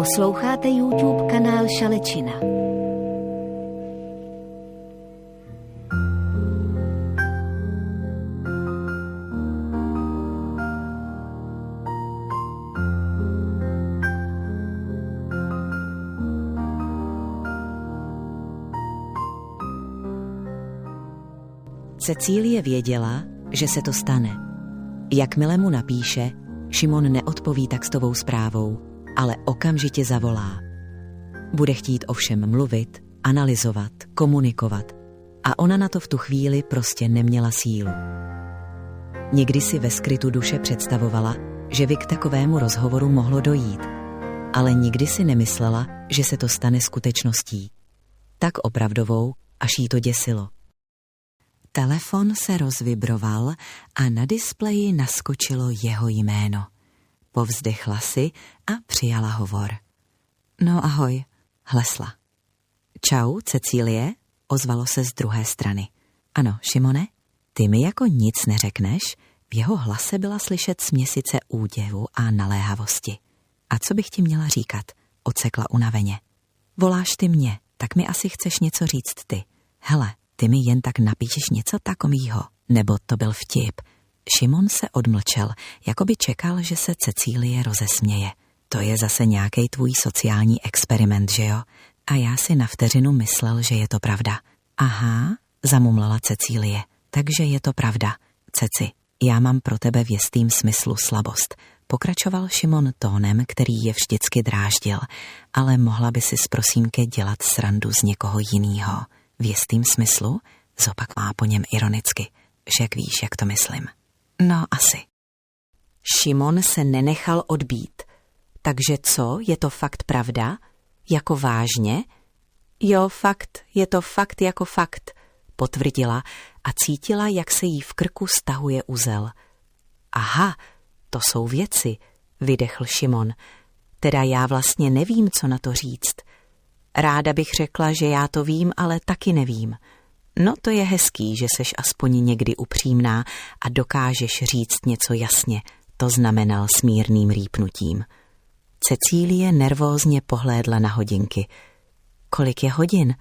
Posloucháte YouTube kanál Šalečina. Cecílie věděla, že se to stane. Jakmile mu napíše, Šimon neodpoví textovou zprávou, ale okamžitě zavolá. Bude chtít ovšem mluvit, analyzovat, komunikovat a ona na to v tu chvíli prostě neměla sílu. Někdy si ve skrytu duše představovala, že by k takovému rozhovoru mohlo dojít, ale nikdy si nemyslela, že se to stane skutečností. Tak opravdovou, až jí to děsilo. Telefon se rozvibroval a na displeji naskočilo jeho jméno. Povzdechla si a přijala hovor. No ahoj, hlesla. Čau, Cecílie, ozvalo se z druhé strany. Ano, Šimone, ty mi jako nic neřekneš? V jeho hlase byla slyšet směsice údivu a naléhavosti. A co bych ti měla říkat? Ocekla unaveně. Voláš ty mě, tak mi asi chceš něco říct ty. Hele, ty mi jen tak napíšeš něco takovýho, nebo to byl vtip. Šimon se odmlčel, jako by čekal, že se Cecílie rozesměje. To je zase nějakej tvůj sociální experiment, že jo? A já si na vteřinu myslel, že je to pravda. Aha, zamumlala Cecílie, takže je to pravda. Ceci, já mám pro tebe v jistým smyslu slabost. Pokračoval Šimon tónem, který je vždycky dráždil, ale mohla by si prosímke dělat srandu z někoho jinýho. V jistým smyslu? Zopakovala po něm ironicky. Však víš, jak to myslím. No, asi. Šimon se nenechal odbít. Takže co, je to fakt pravda? Jako vážně? Jo, fakt, je to fakt jako fakt, potvrdila a cítila, jak se jí v krku stahuje uzel. Aha, to jsou věci, vydechl Šimon. Teda já vlastně nevím, co na to říct. Ráda bych řekla, že já to vím, ale taky nevím. No to je hezký, že seš aspoň někdy upřímná a dokážeš říct něco jasně, to znamenal s mírným rýpnutím. Cecílie nervózně pohlédla na hodinky. Kolik je hodin?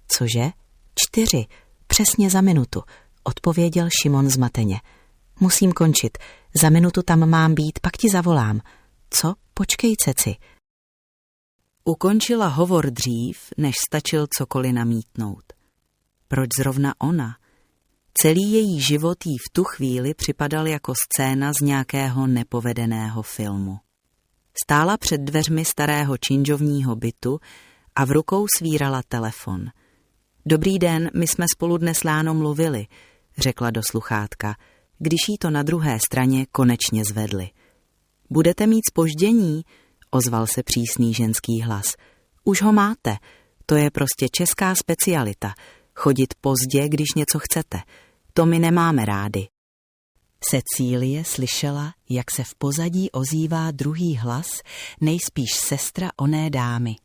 Cože? 4, přesně za minutu, odpověděl Šimon zmateně. Musím končit, za minutu tam mám být, pak ti zavolám. Co? Počkej, Ceci. Ukončila hovor dřív, než stačil cokoliv namítnout. Proč zrovna ona? Celý její život jí v tu chvíli připadal jako scéna z nějakého nepovedeného filmu. Stála před dveřmi starého činžovního bytu a v rukou svírala telefon. Dobrý den, my jsme spolu dnes ráno mluvili, řekla do sluchátka, když jí to na druhé straně konečně zvedli. Budete mít zpoždění? Ozval se přísný ženský hlas. Už ho máte, to je prostě česká specialita. Chodit pozdě, když něco chcete. To my nemáme rádi. Cecílie slyšela, jak se v pozadí ozývá druhý hlas, nejspíš sestra oné dámy.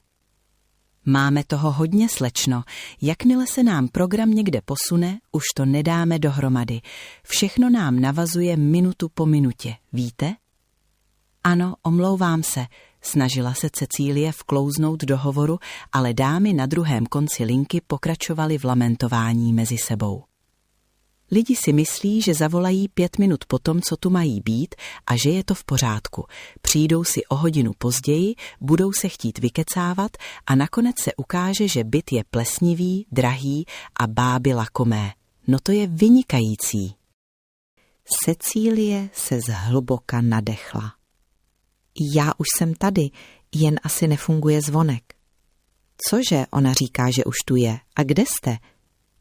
Máme toho hodně, slečno. Jakmile se nám program někde posune, už to nedáme dohromady. Všechno nám navazuje minutu po minutě, víte? Ano, omlouvám se, snažila se Cecílie vklouznout do hovoru, ale dámy na druhém konci linky pokračovaly v lamentování mezi sebou. Lidi si myslí, že zavolají 5 minut potom, co tu mají být a že je to v pořádku. Přijdou si o hodinu později, budou se chtít vykecávat a nakonec se ukáže, že byt je plesnivý, drahý a báby lakomé. No to je vynikající. Cecílie se zhluboka nadechla. Já už jsem tady, jen asi nefunguje zvonek. Cože, ona říká, že už tu je. A kde jste?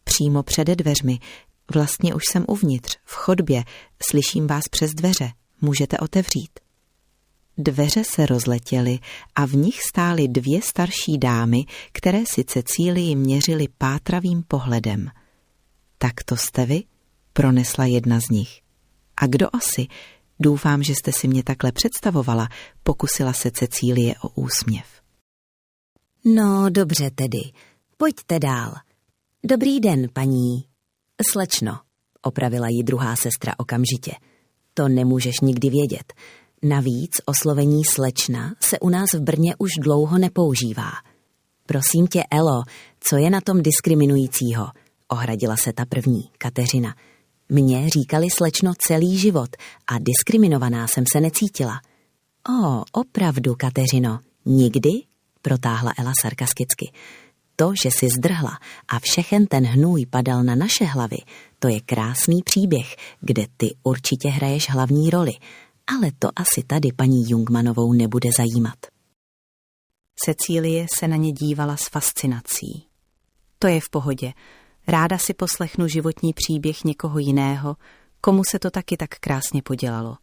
Přímo přede dveřmi. Vlastně už jsem uvnitř, v chodbě. Slyším vás přes dveře. Můžete otevřít. Dveře se rozletěly a v nich stály 2 starší dámy, které si Cecílii měřily pátravým pohledem. Tak to jste vy? Pronesla jedna z nich. A kdo asi? Doufám, že jste si mě takhle představovala, pokusila se Cecílie o úsměv. No, dobře tedy. Pojďte dál. Dobrý den, paní. Slečno, opravila ji druhá sestra okamžitě. To nemůžeš nikdy vědět. Navíc oslovení slečna se u nás v Brně už dlouho nepoužívá. Prosím tě, Elo, co je na tom diskriminujícího? Ohradila se ta první, Kateřina. Mně říkali slečno celý život a diskriminovaná jsem se necítila. Opravdu, Kateřino, nikdy? Protáhla Ela sarkasticky. To, že jsi zdrhla a všechen ten hnůj padal na naše hlavy, to je krásný příběh, kde ty určitě hraješ hlavní roli, ale to asi tady paní Jungmanovou nebude zajímat. Cecílie se na ně dívala s fascinací. To je v pohodě. Ráda si poslechnu životní příběh někoho jiného, komu se to taky tak krásně podělalo.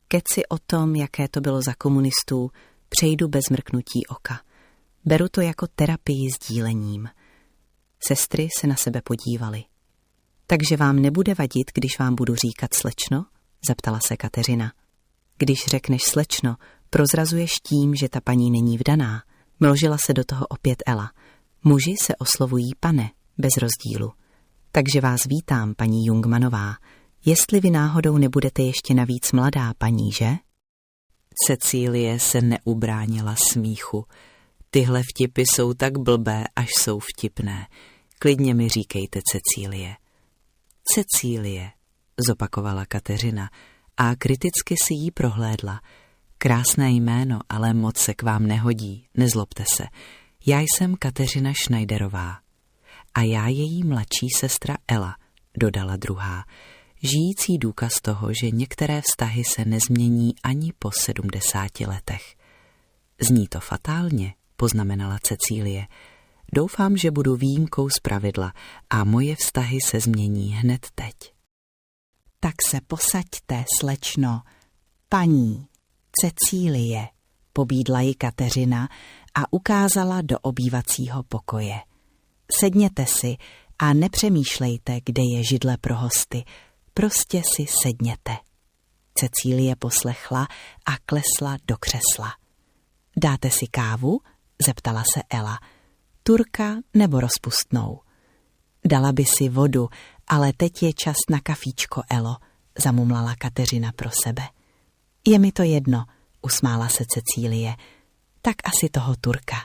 Keci o tom, jaké to bylo za komunistů, přejdu bez mrknutí oka. Beru to jako terapii sdílením. Sestry se na sebe podívaly. Takže vám nebude vadit, když vám budu říkat slečno? Zeptala se Kateřina. Když řekneš slečno, prozrazuješ tím, že ta paní není vdaná. Mložila se do toho opět Ela. Muži se oslovují pane, bez rozdílu. Takže vás vítám, paní Jungmanová. Jestli vy náhodou nebudete ještě navíc mladá paní, že? Cecílie se neubránila smíchu. Tyhle vtipy jsou tak blbé, až jsou vtipné. Klidně mi říkejte Cecílie. Cecílie, zopakovala Kateřina a kriticky si jí prohlédla. Krásné jméno, ale moc se k vám nehodí, nezlobte se. Já jsem Kateřina Schneiderová. A já její mladší sestra Ela, dodala druhá, žijící důkaz toho, že některé vztahy se nezmění ani po 70 letech. Zní to fatálně, poznamenala Cecílie. Doufám, že budu výjimkou z pravidla a moje vztahy se změní hned teď. Tak se posaďte, slečno, paní Cecílie, pobídla ji Kateřina a ukázala do obývacího pokoje. Sedněte si a nepřemýšlejte, kde je židle pro hosty, prostě si sedněte. Cecílie poslechla a klesla do křesla. Dáte si kávu? Zeptala se Ela. Turka nebo rozpustnou? Dala by si vodu, ale teď je čas na kafíčko, Elo, zamumlala Kateřina pro sebe. Je mi to jedno, usmála se Cecílie. Tak asi toho Turka.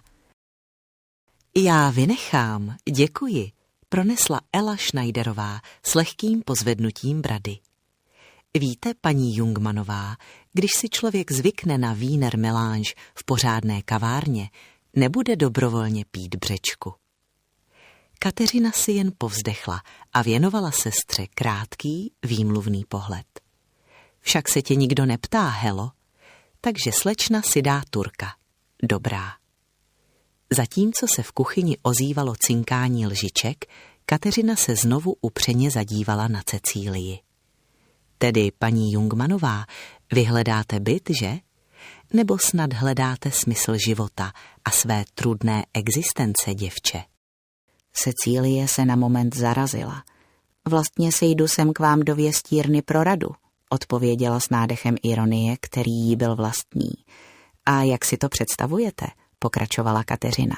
Já vynechám, děkuji, pronesla Ela Schneiderová s lehkým pozvednutím brady. Víte, paní Jungmanová, když si člověk zvykne na Wiener Melange v pořádné kavárně, nebude dobrovolně pít břečku. Kateřina si jen povzdechla a věnovala sestře krátký, výmluvný pohled. Však se tě nikdo neptá, Helo, takže slečna si dá Turka. Dobrá. Zatímco se v kuchyni ozývalo cinkání lžiček, Kateřina se znovu upřeně zadívala na Cecílii. Tedy, paní Jungmanová, vy hledáte byt, že? Nebo snad hledáte smysl života a své trudné existence, děvče? Cecílie se na moment zarazila. Vlastně se jdu sem k vám do věstírny pro radu, odpověděla s nádechem ironie, který jí byl vlastní. A jak si to představujete? Pokračovala Kateřina,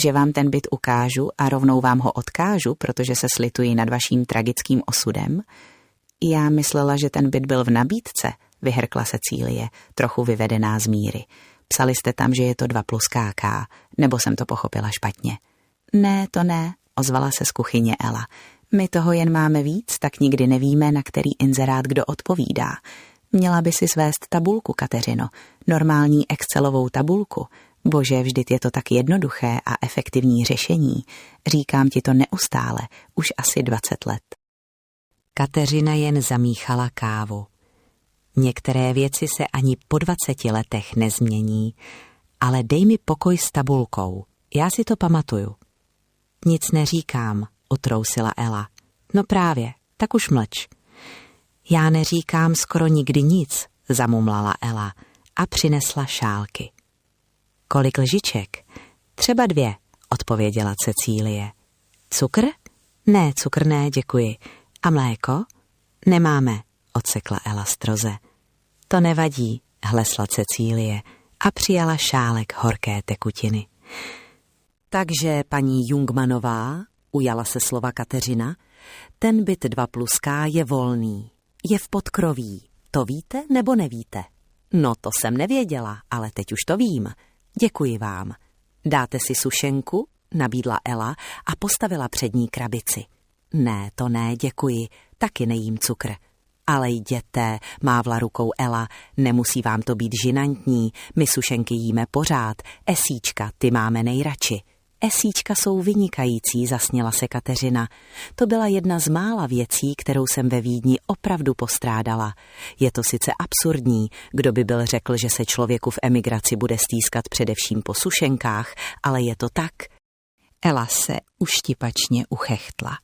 že vám ten byt ukážu a rovnou vám ho odkážu, protože se slituji nad vaším tragickým osudem? Já myslela, že ten byt byl v nabídce, vyhrkla Cecílie, trochu vyvedená z míry. Psali jste tam, že je to 2+KK, nebo jsem to pochopila špatně? Ne, to ne, ozvala se z kuchyně Ela. My toho jen máme víc, tak nikdy nevíme, na který inzerát kdo odpovídá. Měla by si svést tabulku, Kateřino, normální Excelovou tabulku. Bože, vždyť je to tak jednoduché a efektivní řešení. Říkám ti to neustále, už asi 20 let. Kateřina jen zamíchala kávu. Některé věci se ani po 20 letech nezmění, ale dej mi pokoj s tabulkou, já si to pamatuju. Nic neříkám, utrousila Ela. No právě, tak už mlč. Já neříkám skoro nikdy nic, zamumlala Ela a přinesla šálky. Kolik lžiček? Třeba 2, odpověděla Cecílie. Cukr? Ne, cukr ne, děkuji. A mléko? Nemáme, odsekla Ela stroze. To nevadí, hlesla Cecílie a přijala šálek horké tekutiny. Takže paní Jungmanová, ujala se slova Kateřina, ten byt 2+K je volný, je v podkroví, to víte nebo nevíte? No to jsem nevěděla, ale teď už to vím. Děkuji vám. Dáte si sušenku? Nabídla Ela a postavila před ní krabici. Ne, to ne, děkuji, taky nejím cukr. Ale jděte, mávla rukou Ela, nemusí vám to být žinantní, my sušenky jíme pořád, esíčka, ty máme nejradši. Esíčka jsou vynikající, zasněla se Kateřina. To byla jedna z mála věcí, kterou jsem ve Vídni opravdu postrádala. Je to sice absurdní, kdo by byl řekl, že se člověku v emigraci bude stýskat především po sušenkách, ale je to tak. Ela se uštipačně uchechtla.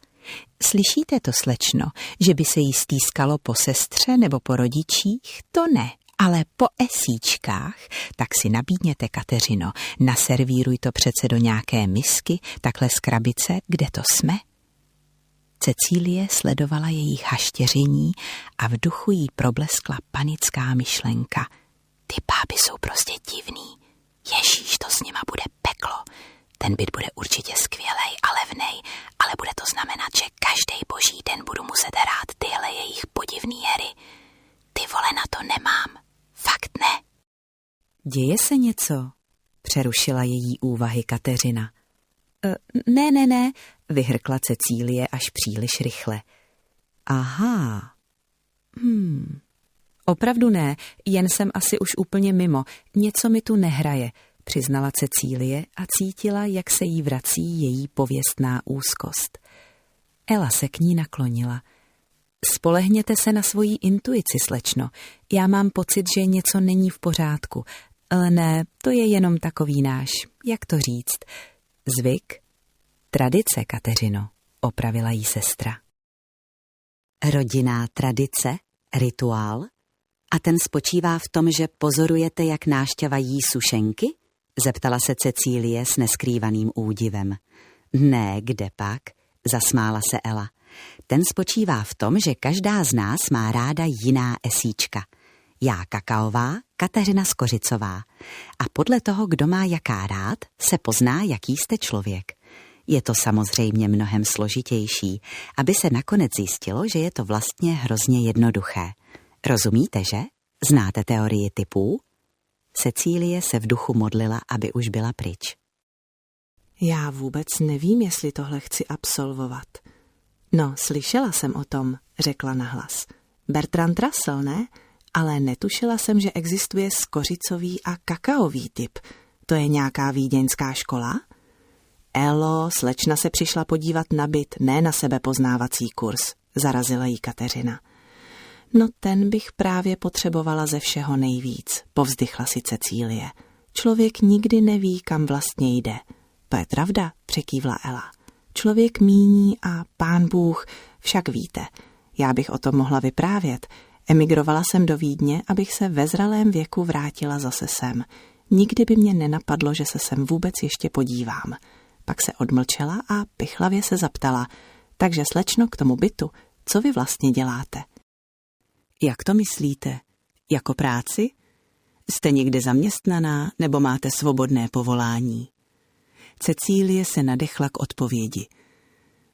Slyšíte to, slečno, že by se jí stýskalo po sestře nebo po rodičích? To ne, ale po esíčkách. Tak si nabídněte, Kateřino, naservíruj to přece do nějaké misky, takhle z krabice, kde to jsme. Cecílie sledovala jejich haštěření a v duchu jí probleskla panická myšlenka. Ty báby jsou prostě divný. Ježíš, to s nima bude peklo. Ten byt bude určitě skvělej a levnej, ale bude to znamenat, že každý boží den budu muset hrát tyhle jejich podivný hry. Ty vole, na to nemám. Fakt ne. Děje se něco? Přerušila její úvahy Kateřina. Ne, vyhrkla Cecílie až příliš rychle. Aha. Opravdu ne, jen jsem asi už úplně mimo. Něco mi tu nehraje, přiznala Cecílie a cítila, jak se jí vrací její pověstná úzkost. Ela se k ní naklonila. Spolehněte se na svoji intuici, slečno. Já mám pocit, že něco není v pořádku. Ale ne, to je jenom takový náš, jak to říct, zvyk, tradice, Kateřino, opravila jí sestra. Rodinná tradice, rituál? A ten spočívá v tom, že pozorujete, jak nášťava jí sušenky? Zeptala se Cecílie s neskrývaným údivem. Ne, kde pak, zasmála se Ela. Ten spočívá v tom, že každá z nás má ráda jiná esíčka. Já kakaová, Kateřina Skořicová. A podle toho, kdo má jaká rád, se pozná, jaký jste člověk. Je to samozřejmě mnohem složitější, aby se nakonec zjistilo, že je to vlastně hrozně jednoduché. Rozumíte, že? Znáte teorii typů? Cecílie se v duchu modlila, aby už byla pryč. Já vůbec nevím, jestli tohle chci absolvovat. No, slyšela jsem o tom, řekla nahlas. Bertrand Russell, ne? Ale netušila jsem, že existuje skořicový a kakaový typ. To je nějaká vídeňská škola? Elo, slečna se přišla podívat na byt, ne na sebepoznávací kurz, zarazila jí Kateřina. No ten bych právě potřebovala ze všeho nejvíc, povzdychla si Cecílie. Člověk nikdy neví, kam vlastně jde. To je pravda, přikývla Ela. Člověk míní a pán Bůh, však víte, já bych o tom mohla vyprávět. Emigrovala jsem do Vídně, abych se ve zralém věku vrátila zase sem. Nikdy by mě nenapadlo, že se sem vůbec ještě podívám. Pak se odmlčela a pichlavě se zaptala. Takže slečno, k tomu bytu, co vy vlastně děláte? Jak to myslíte? Jako práci? Jste někde zaměstnaná nebo máte svobodné povolání? Cecílie se nadechla k odpovědi.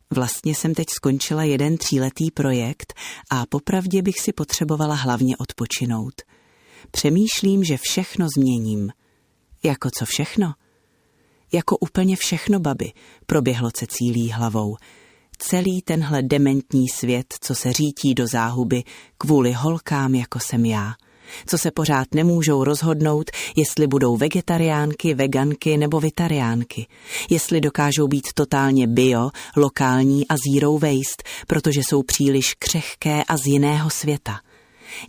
Vlastně jsem teď skončila jeden 3letý projekt a popravdě bych si potřebovala hlavně odpočinout. Přemýšlím, že všechno změním. Jako co všechno? Jako úplně všechno, babi, proběhlo Cecílí hlavou. Celý tenhle dementní svět, co se řítí do záhuby kvůli holkám, jako jsem já. Co se pořád nemůžou rozhodnout, jestli budou vegetariánky, veganky nebo vitariánky. Jestli dokážou být totálně bio, lokální a zero waste, protože jsou příliš křehké a z jiného světa.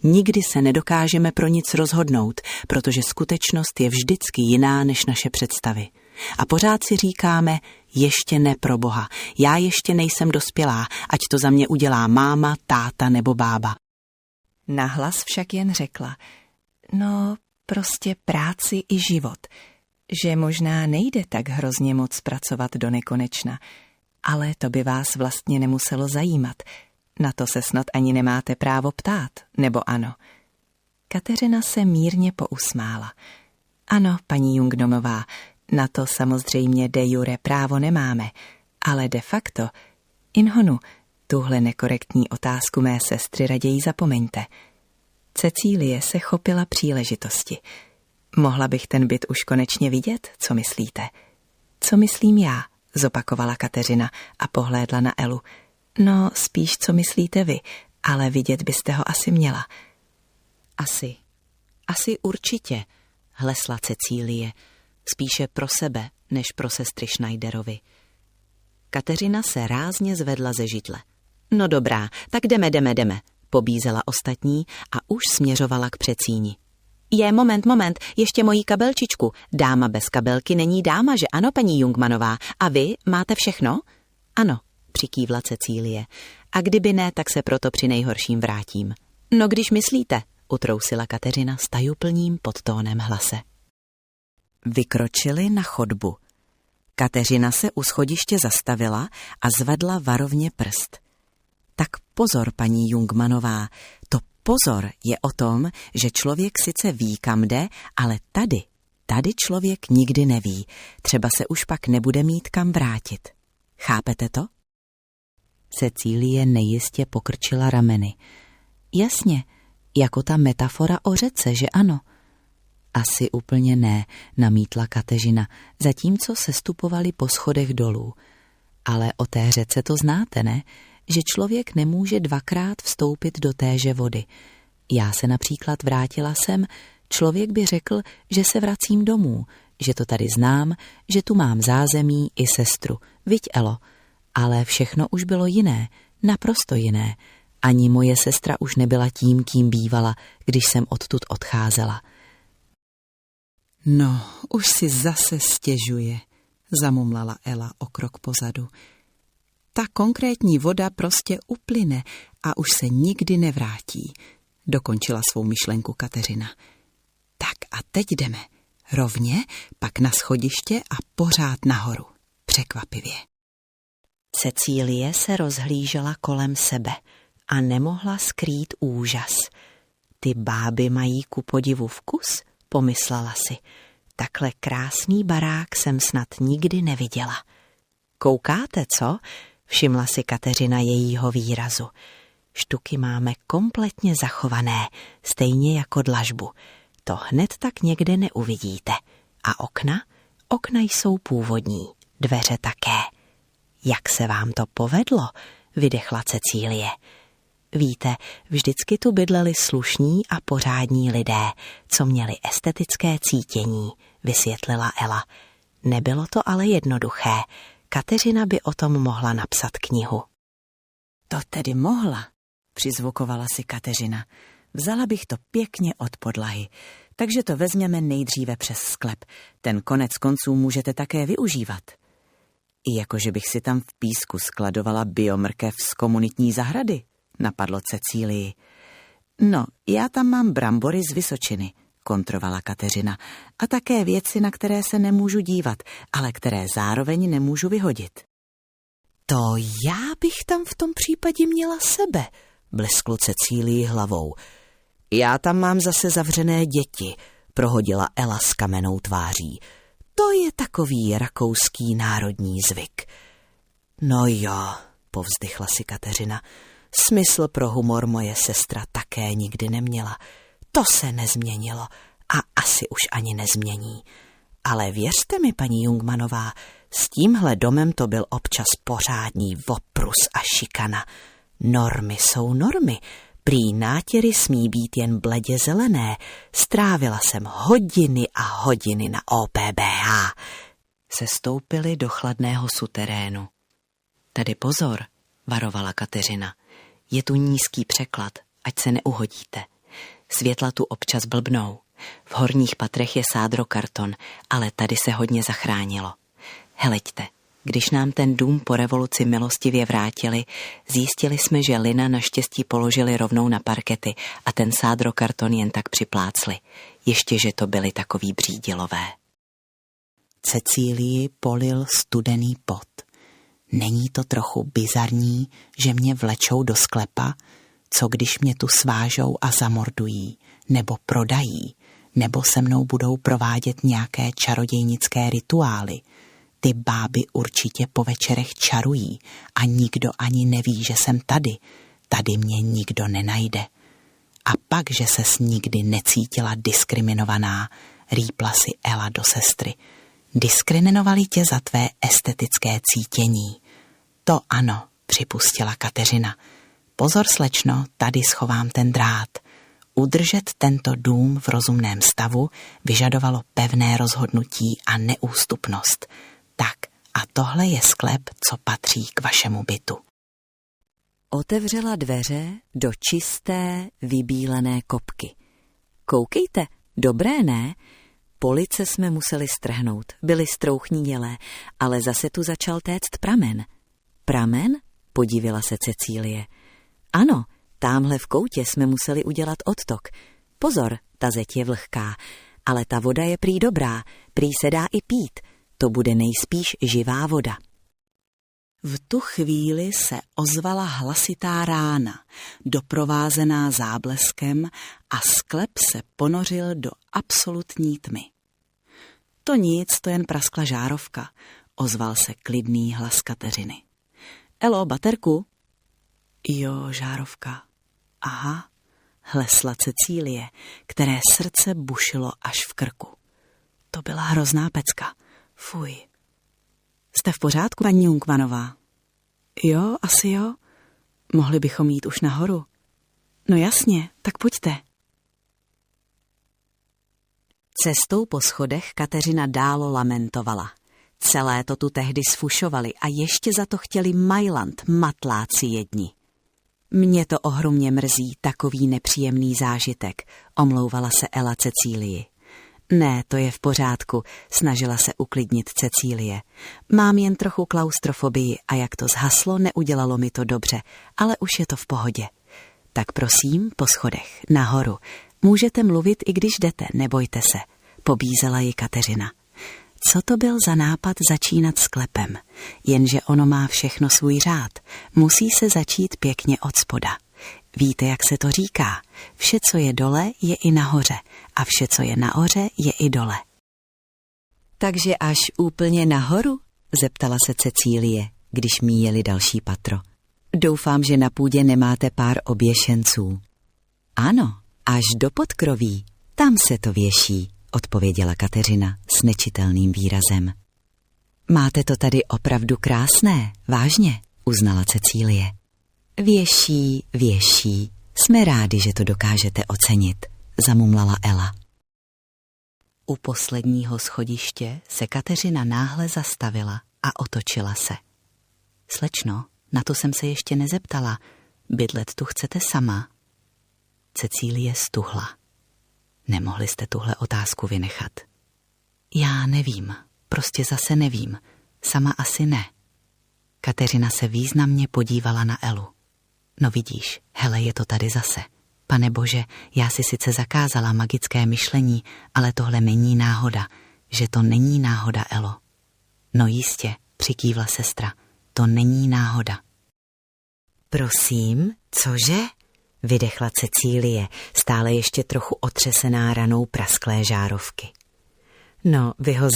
Nikdy se nedokážeme pro nic rozhodnout, protože skutečnost je vždycky jiná než naše představy. A pořád si říkáme, ještě ne pro Boha, já ještě nejsem dospělá, ať to za mě udělá máma, táta nebo bába. Nahlas však jen řekla, no prostě práci i život, že možná nejde tak hrozně moc pracovat do nekonečna, ale to by vás vlastně nemuselo zajímat. Na to se snad ani nemáte právo ptát, nebo ano? Kateřina se mírně pousmála. Ano, paní Jungnomová, na to samozřejmě de jure právo nemáme, ale de facto, in honu, tuhle nekorektní otázku mé sestry raději zapomeňte. Cecílie se chopila příležitosti. Mohla bych ten byt už konečně vidět, co myslíte? Co myslím já, zopakovala Kateřina a pohlédla na Elu. No, spíš co myslíte vy, ale vidět byste ho asi měla. Asi určitě, hlesla Cecílie, spíše pro sebe, než pro sestry Schneiderovi. Kateřina se rázně zvedla ze židle. No dobrá, tak jdeme, pobízela ostatní a už směřovala k předsíni. Moment, ještě mojí kabelčičku. Dáma bez kabelky není dáma, že ano, paní Jungmanová? A vy máte všechno? Ano, přikývla Cecílie. A kdyby ne, tak se proto při nejhorším vrátím. No když myslíte, utrousila Kateřina s tajuplným podtónem hlase. Vykročili na chodbu. Kateřina se u schodiště zastavila a zvedla varovně prst. Tak pozor, paní Jungmanová, to pozor je o tom, že člověk sice ví, kam jde, ale tady člověk nikdy neví. Třeba se už pak nebude mít kam vrátit. Chápete to? Cecílie nejistě pokrčila rameny. Jasně, jako ta metafora o řece, že ano? Asi úplně ne, namítla Kateřina, zatímco sestupovali po schodech dolů. Ale o té řece to znáte, ne? Že člověk nemůže dvakrát vstoupit do téže vody. Já se například vrátila sem, člověk by řekl, že se vracím domů, že to tady znám, že tu mám zázemí i sestru, viď Elo. Ale všechno už bylo jiné, naprosto jiné. Ani moje sestra už nebyla tím, kým bývala, když jsem odtud odcházela. No, už si zase stěžuje, zamumlala Ela o krok pozadu. Ta konkrétní voda prostě uplyne a už se nikdy nevrátí, dokončila svou myšlenku Kateřina. Tak a teď jdeme. Rovně, pak na schodiště a pořád nahoru. Překvapivě. Cecílie se rozhlížela kolem sebe a nemohla skrýt úžas. Ty báby mají ku podivu vkus, pomyslela si. Takhle krásný barák jsem snad nikdy neviděla. Koukáte, co? Všimla si Kateřina jejího výrazu. Štuky máme kompletně zachované, stejně jako dlažbu. To hned tak někde neuvidíte. A okna? Okna jsou původní, dveře také. Jak se vám to povedlo? Vydechla Cecílie. Víte, vždycky tu bydleli slušní a pořádní lidé, co měli estetické cítění, vysvětlila Ela. Nebylo to ale jednoduché. Kateřina by o tom mohla napsat knihu. To tedy mohla, přizvukovala si Kateřina. Vzala bych to pěkně od podlahy, takže to vezměme nejdříve přes sklep. Ten konec konců můžete také využívat. I jakože bych si tam v písku skladovala biomrkev z komunitní zahrady, napadlo Cecílii. No, já tam mám brambory z Vysočiny, kontrovala Kateřina, a také věci, na které se nemůžu dívat, ale které zároveň nemůžu vyhodit. To já bych tam v tom případě měla sebe, blesklo Cecílii hlavou. Já tam mám zase zavřené děti, prohodila Ela s kamennou tváří. To je takový rakouský národní zvyk. No jo, povzdychla si Kateřina. Smysl pro humor moje sestra také nikdy neměla. To se nezměnilo a asi už ani nezmění. Ale věřte mi, paní Jungmanová, s tímhle domem to byl občas pořádný oprus a šikana. Normy jsou normy. Prý nátěry smí být jen bledě zelené. Strávila jsem hodiny a hodiny na OPBH. Sestoupili do chladného suterénu. Tady pozor, varovala Kateřina. Je tu nízký překlad, ať se neuhodíte. Světla tu občas blbnou. V horních patrech je sádrokarton, ale tady se hodně zachránilo. Heleďte, když nám ten dům po revoluci milostivě vrátili, zjistili jsme, že lina naštěstí položili rovnou na parkety a ten sádrokarton jen tak připlácli. Ještě, že to byli takový břídilové. Cecílii polil studený pot. Není to trochu bizarní, že mě vlečou do sklepa? Co když mě tu svážou a zamordují, nebo prodají, nebo se mnou budou provádět nějaké čarodějnické rituály? Ty báby určitě po večerech čarují a nikdo ani neví, že jsem tady. Tady mě nikdo nenajde. A pak, že ses nikdy necítila diskriminovaná, rýpla si Ela do sestry. Diskriminovali tě za tvé estetické cítění. To ano, připustila Kateřina. Pozor, slečno, tady schovám ten drát. Udržet tento dům v rozumném stavu vyžadovalo pevné rozhodnutí a neústupnost. Tak, a tohle je sklep, co patří k vašemu bytu. Otevřela dveře do čisté, vybílené kopky. Koukejte, dobré, ne? Police jsme museli strhnout, byly strouchnídělé, ale zase tu začal téct pramen. Pramen? Podívila se Cecílie. Ano, támhle v koutě jsme museli udělat odtok. Pozor, ta zeď je vlhká, ale ta voda je prý dobrá, prý se dá i pít. To bude nejspíš živá voda. V tu chvíli se ozvala hlasitá rána, doprovázená zábleskem a sklep se ponořil do absolutní tmy. To nic, to jen praskla žárovka, ozval se klidný hlas Kateřiny. Elo, baterku? Jo, žárovka. Aha, hlesla Cecílie, které srdce bušilo až v krku. To byla hrozná pecka. Fuj. Jste v pořádku, paní Jungmanová? Jo, asi jo. Mohli bychom jít už nahoru. No jasně, tak pojďte. Cestou po schodech Kateřina dálo lamentovala. Celé to tu tehdy sfušovali a ještě za to chtěli Mailand, matláci jedni. Mě to ohromně mrzí, takový nepříjemný zážitek, omlouvala se Ela Cecílii. Ne, to je v pořádku, snažila se uklidnit Cecílie. Mám jen trochu klaustrofobii a jak to zhaslo, neudělalo mi to dobře, ale už je to v pohodě. Tak prosím, po schodech, nahoru. Můžete mluvit, i když jdete, nebojte se, pobízela ji Kateřina. Co to byl za nápad začínat sklepem? Jenže ono má všechno svůj řád. Musí se začít pěkně od spoda. Víte, jak se to říká? Vše, co je dole, je i nahoře. A vše, co je nahoře, je i dole. Takže až úplně nahoru? Zeptala se Cecílie, když míjeli další patro. Doufám, že na půdě nemáte pár oběšenců. Ano, až do podkroví. Tam se to věší, odpověděla Kateřina s nečitelným výrazem. Máte to tady opravdu krásné, vážně, uznala Cecílie. Věší, jsme rádi, že to dokážete ocenit, zamumlala Ela. U posledního schodiště se Kateřina náhle zastavila a otočila se. Slečno, na to jsem se ještě nezeptala, bydlet tu chcete sama? Cecílie stuhla. Nemohli jste tuhle otázku vynechat. Já nevím, prostě zase nevím, sama asi ne. Kateřina se významně podívala na Elu. No vidíš, hele, je to tady zase. Pane Bože, já si sice zakázala magické myšlení, ale tohle není náhoda, že to není náhoda, Elo. No jistě, přikývla sestra, to není náhoda. Prosím, cože? Vydechla Cecílie, stále ještě trochu otřesená ranou prasklé žárovky. No, vy ho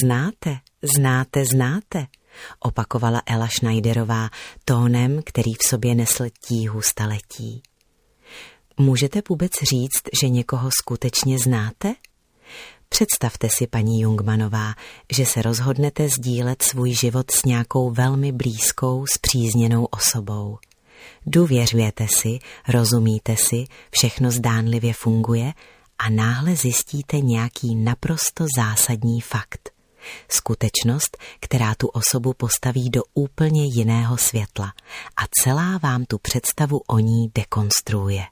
znáte, opakovala Ela Schneiderová tónem, který v sobě nesl tíhu staletí. Můžete vůbec říct, že někoho skutečně znáte? Představte si, paní Jungmanová, že se rozhodnete sdílet svůj život s nějakou velmi blízkou, spřízněnou osobou. Důvěřujete si, rozumíte si, všechno zdánlivě funguje a náhle zjistíte nějaký naprosto zásadní fakt. Skutečnost, která tu osobu postaví do úplně jiného světla a celá vám tu představu o ní dekonstruuje.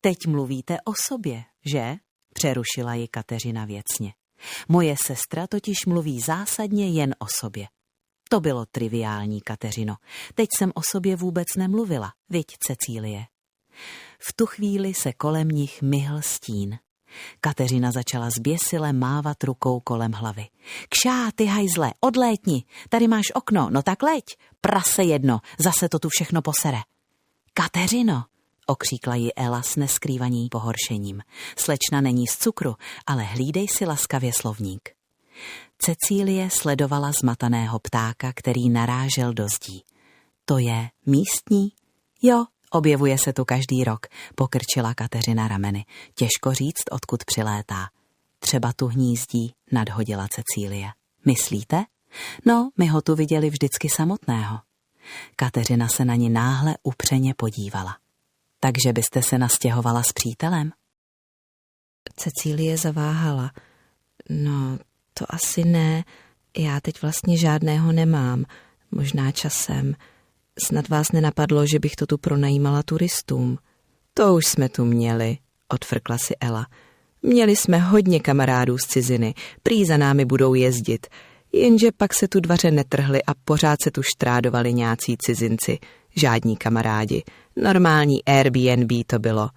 Teď mluvíte o sobě, že? Přerušila ji Kateřina věcně. Moje sestra totiž mluví zásadně jen o sobě. To bylo triviální, Kateřino. Teď jsem o sobě vůbec nemluvila, viď, Cecílie. V tu chvíli se kolem nich myhl stín. Kateřina začala zběsile mávat rukou kolem hlavy. Kšá, ty hajzle, odlétni, tady máš okno, no tak leď, prase jedno, zase to tu všechno posere. Kateřino, okříkla ji Ela s neskrývaným pohoršením. Slečna není z cukru, ale hlídej si laskavě slovník. Cecílie sledovala zmataného ptáka, který narážel do zdí. To je místní? Jo, Objevuje se tu každý rok, pokrčila Kateřina rameny. Těžko říct, odkud přilétá. Třeba tu hnízdí, nadhodila Cecílie. Myslíte? No, my ho tu viděli vždycky samotného. Kateřina se na ní náhle upřeně podívala. Takže byste se nastěhovala s přítelem? Cecílie zaváhala. No, to asi ne. Já teď vlastně žádného nemám. Možná časem. Snad vás nenapadlo, že bych to tu pronajímala turistům. To už jsme tu měli, odfrkla si Ela. Měli jsme hodně kamarádů z ciziny, prý za námi budou jezdit. Jenže pak se tu dvaře netrhly a pořád se tu štrádovali nějací cizinci. Žádní kamarádi. Normální Airbnb to bylo.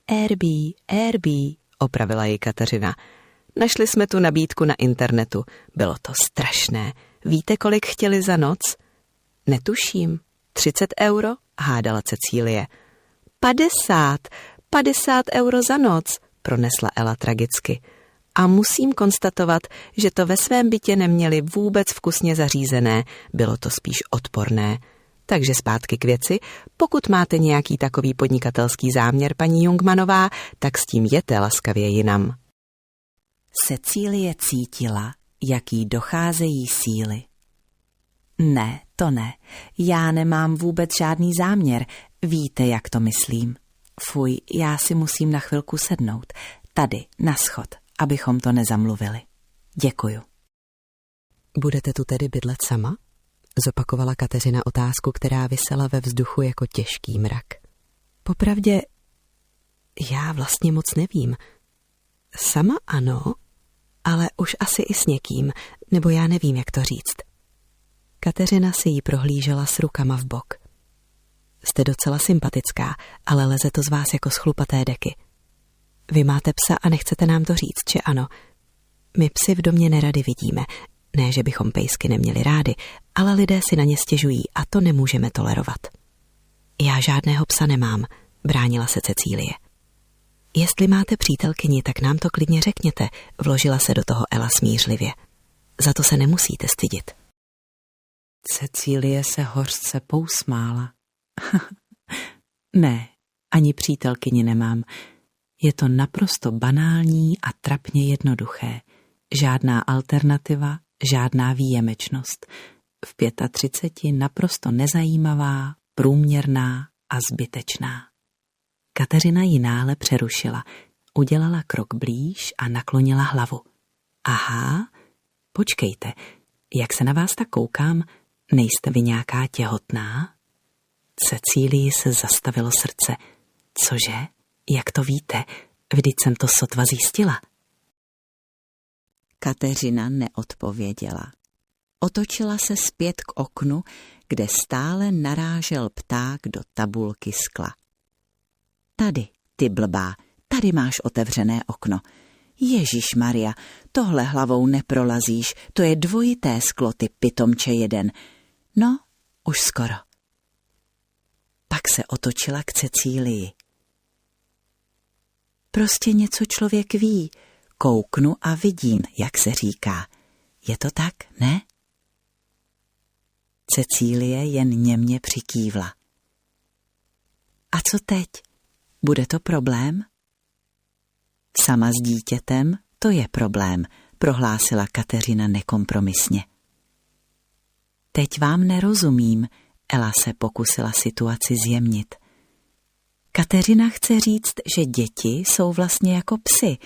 Airbnb, opravila ji Kateřina. Našli jsme tu nabídku na internetu. Bylo to strašné. Víte, kolik chtěli za noc? Netuším. 30 €, hádala Cecílie. 50 € za noc, pronesla Ela tragicky. A musím konstatovat, že to ve svém bytě neměli vůbec vkusně zařízené, bylo to spíš odporné. Takže zpátky k věci, pokud máte nějaký takový podnikatelský záměr, paní Jungmanová, tak s tím jděte laskavě jinam. Cecílie cítila, jak jí docházejí síly. Ne, to ne. Já nemám vůbec žádný záměr. Víte, jak to myslím. Fuj, já si musím na chvilku sednout. Tady, na schod, abychom to nezamluvili. Děkuju. Budete tu tedy bydlet sama? Zopakovala Kateřina otázku, která visela ve vzduchu jako těžký mrak. Popravdě, já vlastně moc nevím. Sama ano, ale už asi i s někým, nebo já nevím, jak to říct. Kateřina si ji prohlížela s rukama v bok. Jste docela sympatická, ale leze to z vás jako z chlupaté deky. Vy máte psa a nechcete nám to říct, že ano? My psy v domě nerady vidíme. Ne, že bychom pejsky neměli rádi, ale lidé si na ně stěžují a to nemůžeme tolerovat. Já žádného psa nemám, bránila se Cecílie. Jestli máte přítelkyni, tak nám to klidně řekněte, vložila se do toho Ela smířlivě. Za to se nemusíte stydět. Cecílie se hořce pousmála. Ne, ani přítelkyni nemám. Je to naprosto banální a trapně jednoduché. Žádná alternativa, žádná výjimečnost. V 35 naprosto nezajímavá, průměrná a zbytečná. Kateřina ji náhle přerušila. Udělala krok blíž a naklonila hlavu. Aha, počkejte, jak se na vás tak koukám, nejste vy nějaká těhotná? Cecílii se zastavilo srdce. Cože? Jak to víte? Vždyť jsem to sotva zjistila. Kateřina neodpověděla. Otočila se zpět k oknu, kde stále narážel pták do tabulky skla. Tady, ty blbá, tady máš otevřené okno. Ježišmarja, tohle hlavou neprolazíš, to je dvojité sklo, ty pitomče jeden. No, už skoro. Pak se otočila k Cecílii. Prostě něco člověk ví. Kouknu a vidím, jak se říká. Je to tak, ne? Cecílie jen němě přikývla. A co teď? Bude to problém? Sama s dítětem, to je problém, prohlásila Kateřina nekompromisně. Teď vám nerozumím, Ela se pokusila situaci zjemnit. Kateřina chce říct, že děti jsou vlastně jako psy.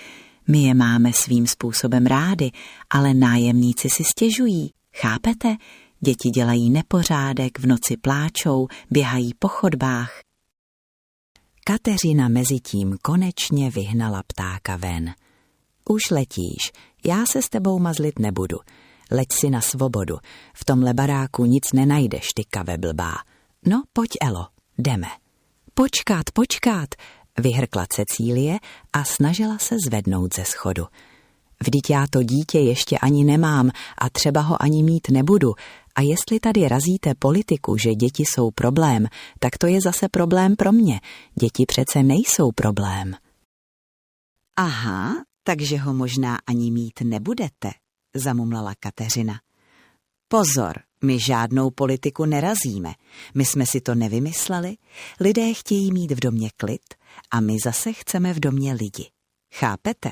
My je máme svým způsobem rádi, ale nájemníci si stěžují. Chápete? Děti dělají nepořádek, v noci pláčou, běhají po chodbách. Kateřina mezitím konečně vyhnala ptáka ven. Už letíš, já se s tebou mazlit nebudu. Leď si na svobodu, v tomhle baráku nic nenajdeš, ty kave blbá. No, pojď, Elo, jdeme. Počkat, vyhrkla Cecílie a snažila se zvednout ze schodu. Vždyť já to dítě ještě ani nemám a třeba ho ani mít nebudu. A jestli tady razíte politiku, že děti jsou problém, tak to je zase problém pro mě. Děti přece nejsou problém. Aha, takže ho možná ani mít nebudete, zamumlala Kateřina. Pozor, My žádnou politiku nerazíme. My jsme si to nevymysleli. Lidé chtějí mít v domě klid a my zase chceme v domě lidi. Chápete?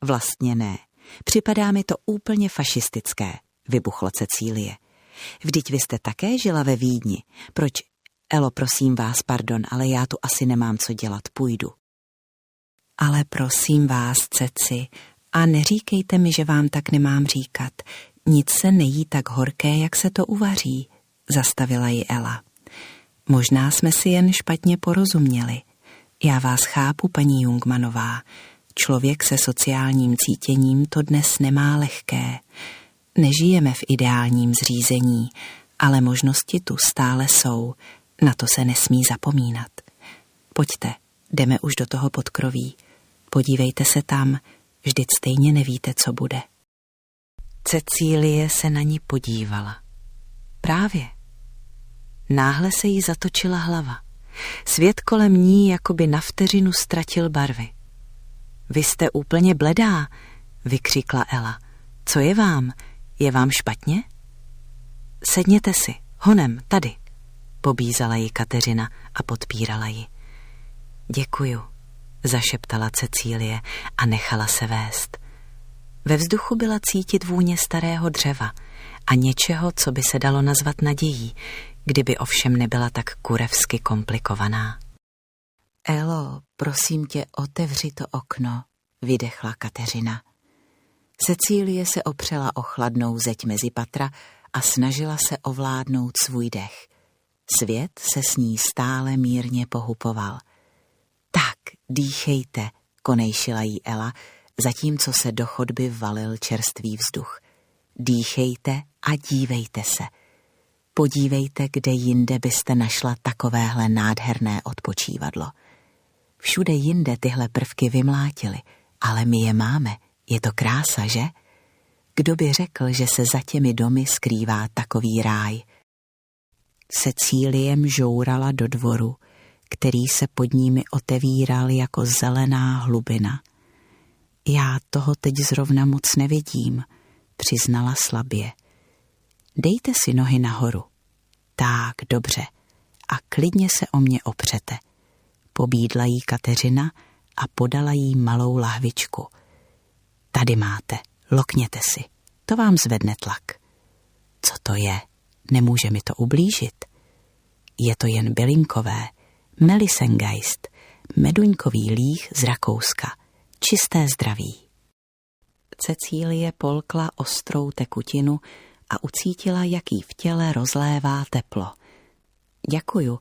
Vlastně ne. Připadá mi to úplně fašistické, vybuchla Cecílie. Vždyť vy jste také žila ve Vídni. Proč? Elo, prosím vás, pardon, ale já tu asi nemám co dělat, půjdu. Ale prosím vás, Ceci, a neříkejte mi, že vám tak nemám říkat. Nic se nejí tak horké, jak se to uvaří, zastavila ji Ela. Možná jsme si jen špatně porozuměli. Já vás chápu, paní Jungmanová. Člověk se sociálním cítěním to dnes nemá lehké. Nežijeme v ideálním zřízení, ale možnosti tu stále jsou. Na to se nesmí zapomínat. Pojďte, jdeme už do toho podkroví. Podívejte se tam, vždyť stejně nevíte, co bude. Cecílie se na ní podívala. Právě. Náhle se jí zatočila hlava. Svět kolem ní jakoby na vteřinu ztratil barvy. Vy jste úplně bledá, vykřikla Ela. Co je vám? Je vám špatně? Sedněte si, honem, tady, pobízala ji Kateřina a podpírala ji. Děkuju, zašeptala Cecílie a nechala se vést. Ve vzduchu byla cítit vůně starého dřeva a něčeho, co by se dalo nazvat nadějí, kdyby ovšem nebyla tak kurevsky komplikovaná. Elo, prosím tě, otevři to okno, vydechla Kateřina. Cecílie se opřela o chladnou zeď mezi patra a snažila se ovládnout svůj dech. Svět se s ní stále mírně pohupoval. Tak, dýchejte, konejšila jí Ela, zatímco se do chodby valil čerstvý vzduch. Dýchejte a dívejte se. Podívejte, kde jinde byste našla takovéhle nádherné odpočívadlo. Všude jinde tyhle prvky vymlátily, ale my je máme. Je to krása, že? Kdo by řekl, že se za těmi domy skrývá takový ráj? Cecílie mžourala do dvoru, který se pod nimi otevíral jako zelená hlubina. Já toho teď zrovna moc nevidím, přiznala slabě. Dejte si nohy nahoru. Tak, dobře. A klidně se o mě opřete. Pobídla jí Kateřina a podala jí malou lahvičku. Tady máte, lokněte si. To vám zvedne tlak. Co to je? Nemůže mi to ublížit. Je to jen bylinkové. Melisengeist, meduňkový líh z Rakouska. Čisté zdraví. Cecílie polkla ostrou tekutinu a ucítila, jak jí v těle rozlévá teplo. Děkuju,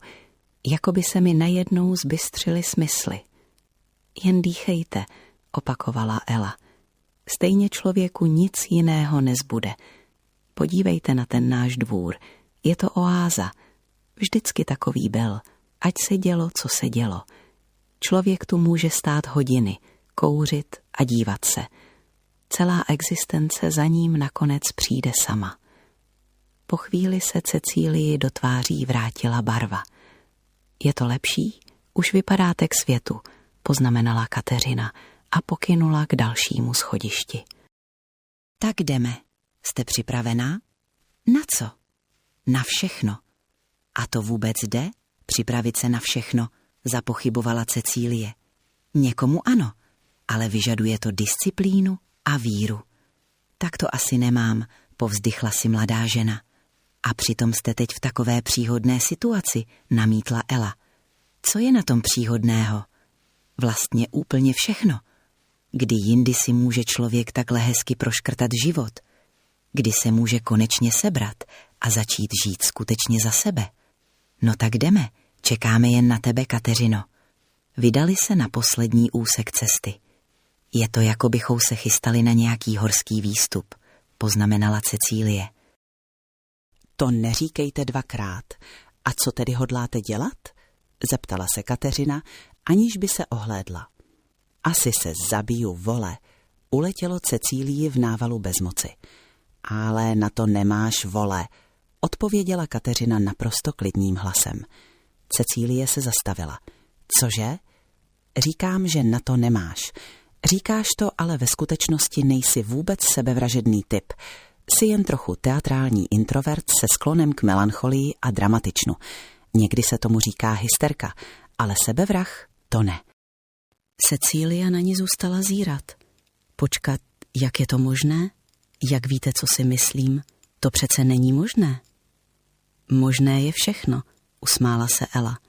jako by se mi najednou zbystřily smysly. Jen dýchejte, opakovala Ela. Stejně člověku nic jiného nezbude. Podívejte na ten náš dvůr. Je to oáza. Vždycky takový byl. Ať se dělo, co se dělo. Člověk tu může stát hodiny, kouřit a dívat se. Celá existence za ním nakonec přijde sama. Po chvíli se Cecílii do tváří vrátila barva. Je to lepší? Už vypadáte k světu, poznamenala Kateřina a pokynula k dalšímu schodišti. Tak jdeme. Jste připravená? Na co? Na všechno. A to vůbec jde? Připravit se na všechno, zapochybovala Cecílie. Někomu ano, ale vyžaduje to disciplínu a víru. Tak to asi nemám, povzdychla si mladá žena. A přitom jste teď v takové příhodné situaci, namítla Ela. Co je na tom příhodného? Vlastně úplně všechno. Kdy jindy si může člověk takhle hezky proškrtat život? Kdy se může konečně sebrat a začít žít skutečně za sebe? No tak jdeme, čekáme jen na tebe, Kateřino. Vydali se na poslední úsek cesty. Je to, jako bychom se chystali na nějaký horský výstup, poznamenala Cecílie. To neříkejte dvakrát. A co tedy hodláte dělat? Zeptala se Kateřina, aniž by se ohlédla. Asi se zabiju, vole, uletělo Cecílii v návalu bezmoci. Ale na to nemáš, vole, odpověděla Kateřina naprosto klidným hlasem. Cecílie se zastavila. Cože? Říkám, že na to nemáš. Říkáš to, ale ve skutečnosti nejsi vůbec sebevražedný typ. Jsi jen trochu teatrální introvert se sklonem k melancholii a dramatičnu. Někdy se tomu říká hysterka, ale sebevrah to ne. Cecília na ní zůstala zírat. Počkat, jak je to možné? Jak víte, co si myslím? To přece není možné. Možné je všechno, usmála se Ela.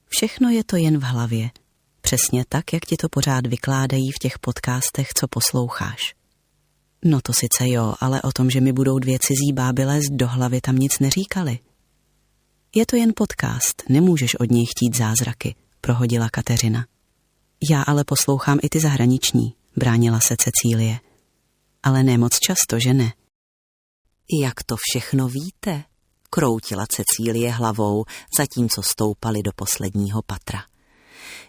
Všechno je to jen v hlavě. Přesně tak, jak ti to pořád vykládají v těch podcastech, co posloucháš. No to sice jo, ale o tom, že mi budou 2 cizí báby lézt do hlavy, tam nic neříkali. Je to jen podcast, nemůžeš od něj chtít zázraky, prohodila Kateřina. Já ale poslouchám i ty zahraniční, bránila se Cecílie. Ale ne moc často, že ne? Jak to všechno víte? Kroutila Cecílie hlavou, zatímco stoupali do posledního patra.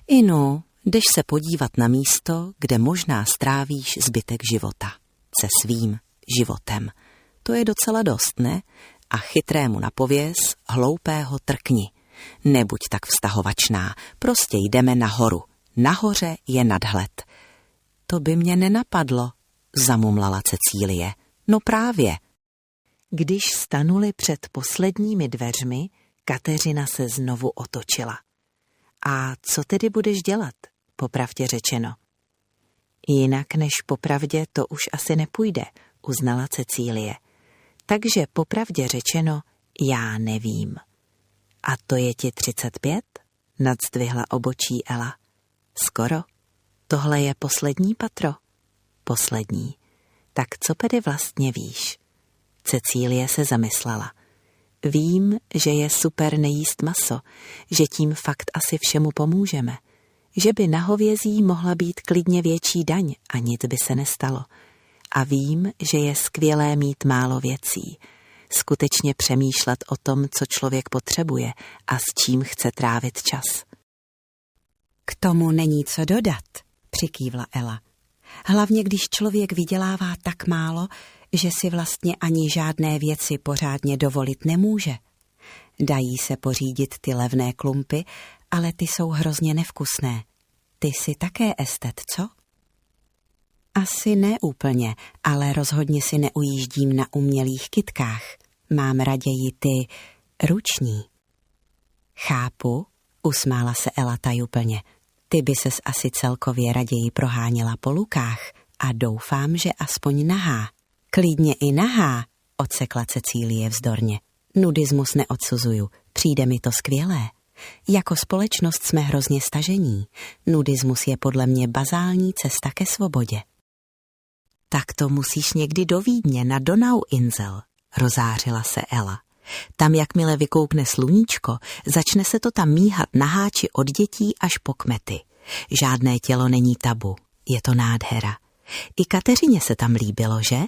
Inu, jdeš se podívat na místo, kde možná strávíš zbytek života. Se svým životem. To je docela dost, ne? A chytrému napověz, hloupého trkni. Nebuď tak vztahovačná, prostě jdeme nahoru. Nahoře je nadhled. To by mě nenapadlo, zamumlala Cecílie. No právě. Když stanuli před posledními dveřmi, Kateřina se znovu otočila. A co tedy budeš dělat, popravdě řečeno? Jinak než popravdě to už asi nepůjde, uznala Cecílie. Takže popravdě řečeno, já nevím. A to je ti 35? Nadzvihla obočí Ela. Skoro. Tohle je poslední patro. Poslední. Tak co tedy vlastně víš? Cecílie se zamyslela. Vím, že je super nejíst maso, že tím fakt asi všemu pomůžeme. Že by na hovězí mohla být klidně větší daň a nic by se nestalo. A vím, že je skvělé mít málo věcí. Skutečně přemýšlet o tom, co člověk potřebuje a s čím chce trávit čas. K tomu není co dodat, přikývla Ela. Hlavně, když člověk vydělává tak málo, že si vlastně ani žádné věci pořádně dovolit nemůže. Dají se pořídit ty levné klumpy, ale ty jsou hrozně nevkusné. Ty jsi také estet, co? Asi ne úplně, ale rozhodně si neujíždím na umělých kytkách. Mám raději ty ruční. Chápu, usmála se Ela tajuplně. Ty by ses asi celkově raději proháněla po lukách a doufám, že aspoň nahá. Klidně i nahá, odsekla Cecílie vzdorně. Nudismus neodsuzuju, přijde mi to skvělé. Jako společnost jsme hrozně stažení. Nudismus je podle mě bazální cesta ke svobodě. Tak to musíš někdy do Vídně na Donauinsel, rozářila se Ela. Tam, jakmile vykoukne sluníčko, začne se to tam míhat na háči od dětí až po kmety. Žádné tělo není tabu, je to nádhera. I Kateřině se tam líbilo, že?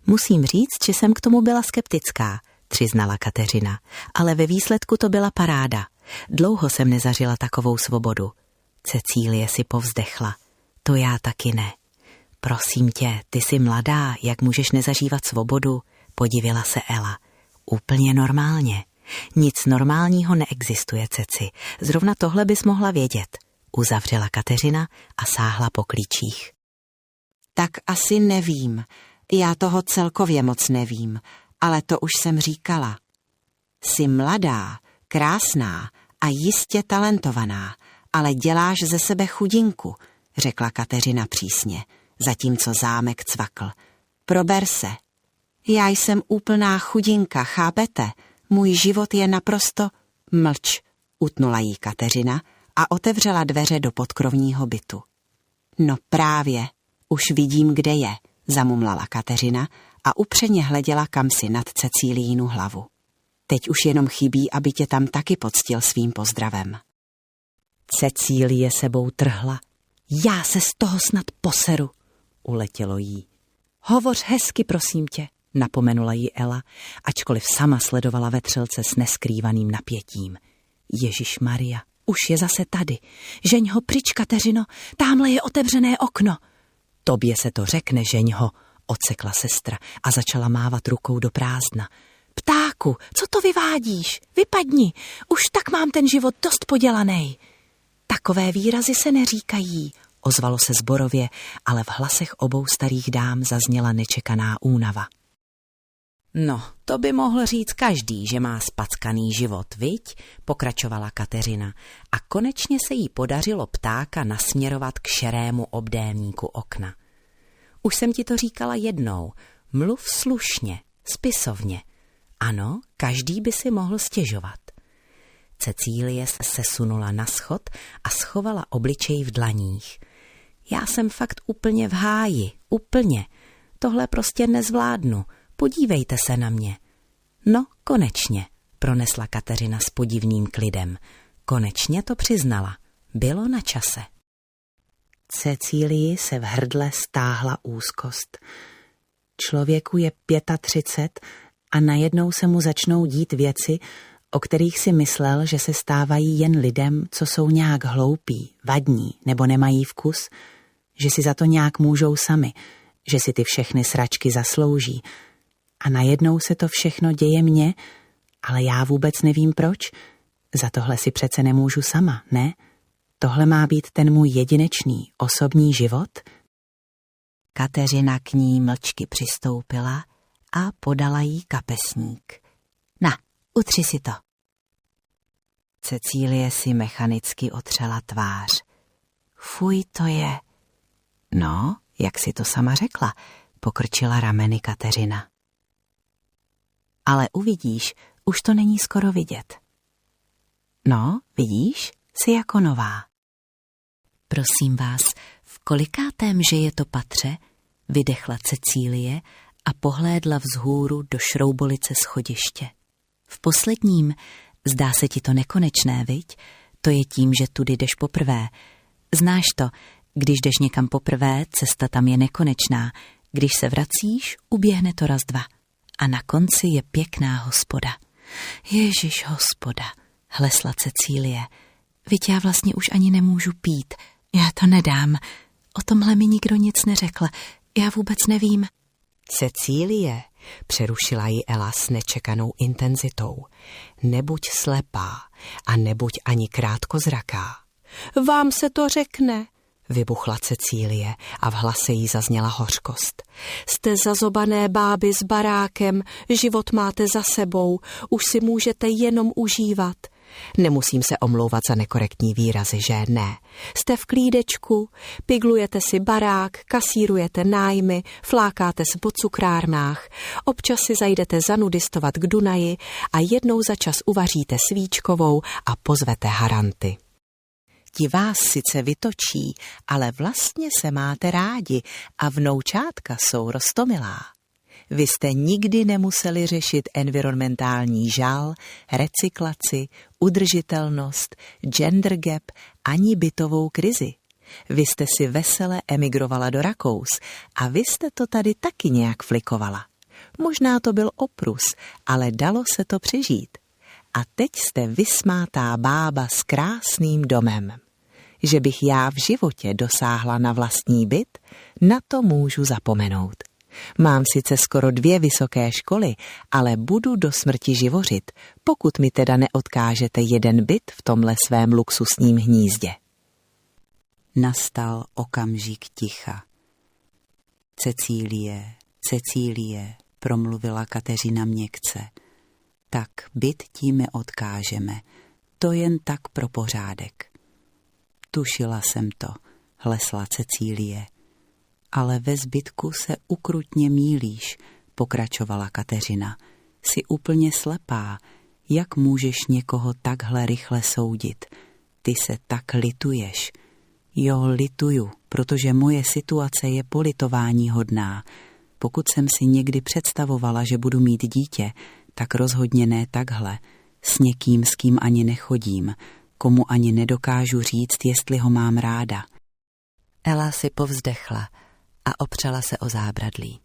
Musím říct, že jsem k tomu byla skeptická, přiznala Kateřina, ale ve výsledku to byla paráda. Dlouho jsem nezažila takovou svobodu. Cecílie si povzdechla. To já taky ne. Prosím tě, ty jsi mladá, jak můžeš nezažívat svobodu? Podivila se Ela. Úplně normálně. Nic normálního neexistuje, Ceci. Zrovna tohle bys mohla vědět. Uzavřela Kateřina a sáhla po klíčích. Tak asi nevím. Já toho celkově moc nevím, ale to už jsem říkala. Jsi mladá, krásná a jistě talentovaná, ale děláš ze sebe chudinku, řekla Kateřina přísně, zatímco zámek cvakl. Prober se. Já jsem úplná chudinka, chápete? Můj život je naprosto... Mlč, utnula jí Kateřina a otevřela dveře do podkrovního bytu. No právě, už vidím, kde je, zamumlala Kateřina a upřeně hleděla kamsi nad Cecílínu hlavu. Teď už jenom chybí, aby tě tam taky poctil svým pozdravem. Cecílie sebou trhla. Já se z toho snad poseru, uletělo jí. Hovoř hezky, prosím tě, napomenula jí Ela, ačkoliv sama sledovala vetřelce s neskrývaným napětím. Ježišmarja, už je zase tady. Žeň ho pryč, Kateřino, támhle je otevřené okno. Tobě se to řekne, žeň ho, odsekla sestra a začala mávat rukou do prázdna. Ptáku, co to vyvádíš? Vypadni, už tak mám ten život dost podělanej. Takové výrazy se neříkají, ozvalo se zborově, ale v hlasech obou starých dám zazněla nečekaná únava. No, to by mohl říct každý, že má spackaný život, viď? Pokračovala Kateřina a konečně se jí podařilo ptáka nasměrovat k šerému obdélníku okna. Už jsem ti to říkala jednou, mluv slušně, spisovně. Ano, každý by si mohl stěžovat. Cecílie se sunula na schod a schovala obličej v dlaních. Já jsem fakt úplně v háji, úplně. Tohle prostě nezvládnu. Podívejte se na mě. No, konečně, pronesla Kateřina s podivným klidem. Konečně to přiznala. Bylo na čase. Cecílii se v hrdle stáhla úzkost. Člověku je 35 a najednou se mu začnou dít věci, o kterých si myslel, že se stávají jen lidem, co jsou nějak hloupí, vadní nebo nemají vkus, že si za to nějak můžou sami, že si ty všechny sračky zaslouží. A najednou se to všechno děje mně, ale já vůbec nevím proč. Za tohle si přece nemůžu sama, ne? Tohle má být ten můj jedinečný, osobní život? Kateřina k ní mlčky přistoupila a podala jí kapesník. Na, utři si to. Cecílie si mechanicky otřela tvář. Fuj, to je. No, jak si to sama řekla, pokrčila rameny Kateřina. Ale uvidíš, už to není skoro vidět. No, vidíš, jsi jako nová. Prosím vás, v kolikátém, že je to patře, vydechla Cecílie a pohlédla vzhůru do šroubolice schodiště. V posledním, zdá se ti to nekonečné, viď? To je tím, že tudy jdeš poprvé. Znáš to, když jdeš někam poprvé, cesta tam je nekonečná. Když se vracíš, uběhne to raz, dva. A na konci je pěkná hospoda. Ježiš, hospoda, hlesla Cecílie. Viď já vlastně už ani nemůžu pít. Já to nedám. O tomhle mi nikdo nic neřekl. Já vůbec nevím. Cecílie, přerušila ji Ela s nečekanou intenzitou. Nebuď slepá a nebuď ani krátkozraká. Vám se to řekne, vybuchla Cecílie a v hlase jí zazněla hořkost. Jste zazobané báby s barákem, život máte za sebou, už si můžete jenom užívat. Nemusím se omlouvat za nekorektní výrazy, že ne. Jste v piglujete si barák, kasírujete nájmy, flákáte se po cukrárnách, občas si zajdete zanudistovat k Dunaji a jednou za čas uvaříte svíčkovou a pozvete haranty. Ti vás sice vytočí, ale vlastně se máte rádi a vnoučátka jsou roztomilá. Vy jste nikdy nemuseli řešit environmentální žal, recyklaci, udržitelnost, gender gap ani bytovou krizi. Vy jste si vesele emigrovala do Rakous a vy jste to tady taky nějak flikovala. Možná to byl oprus, ale dalo se to přežít. A teď jste vysmátá bába s krásným domem. Že bych já v životě dosáhla na vlastní byt, na to můžu zapomenout. Mám sice skoro 2 vysoké školy, ale budu do smrti živořit, pokud mi teda neodkážete jeden byt v tomhle svém luxusním hnízdě. Nastal okamžik ticha. Cecílie, promluvila Kateřina měkce. Tak byt tím odkážeme, to jen tak pro pořádek. Tušila jsem to, hlesla Cecílie. Ale ve zbytku se ukrutně mýlíš, pokračovala Kateřina. Jsi úplně slepá, jak můžeš někoho takhle rychle soudit? Ty se tak lituješ. Jo, lituju, protože moje situace je politováníhodná. Pokud jsem si někdy představovala, že budu mít dítě, tak rozhodně ne takhle. S někým, s kým ani nechodím, komu ani nedokážu říct, jestli ho mám ráda. Ela si povzdechla a opřela se o zábradlí.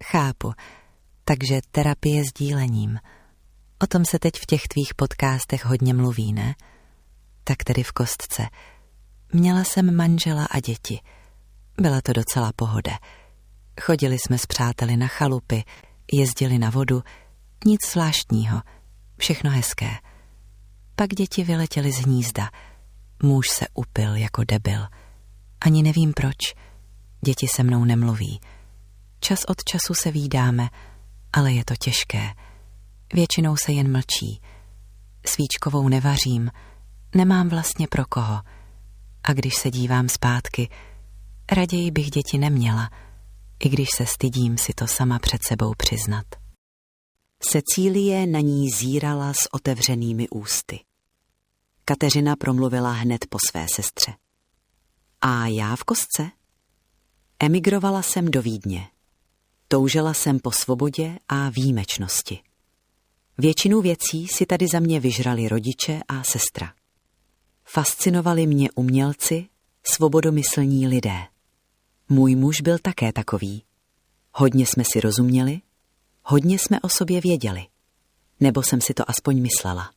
Chápu, takže terapie sdílením. O tom se teď v těch tvých podcastech hodně mluví, ne? Tak tedy v kostce. Měla jsem manžela a děti. Byla to docela pohoda. Chodili jsme s přáteli na chalupy, jezdili na vodu, nic zvláštního, všechno hezké. Pak děti vyletěly z hnízda. Muž se upil jako debil. Ani nevím proč. Děti se mnou nemluví. Čas od času se vídáme, Ale je to těžké. Většinou se jen mlčí. Svíčkovou nevařím, nemám vlastně pro koho. A když se dívám zpátky, raději bych děti neměla, i když se stydím si to sama před sebou přiznat. Cecílie na ní zírala s otevřenými ústy. Kateřina promluvila hned po své sestře. A já v kostce? Emigrovala jsem do Vídně. Toužila jsem po svobodě a výjimečnosti. Většinu věcí si tady za mě vyžrali rodiče a sestra. Fascinovali mě umělci, svobodomyslní lidé. Můj muž byl také takový. Hodně jsme si rozuměli, hodně jsme o sobě věděli. Nebo jsem si to aspoň myslela.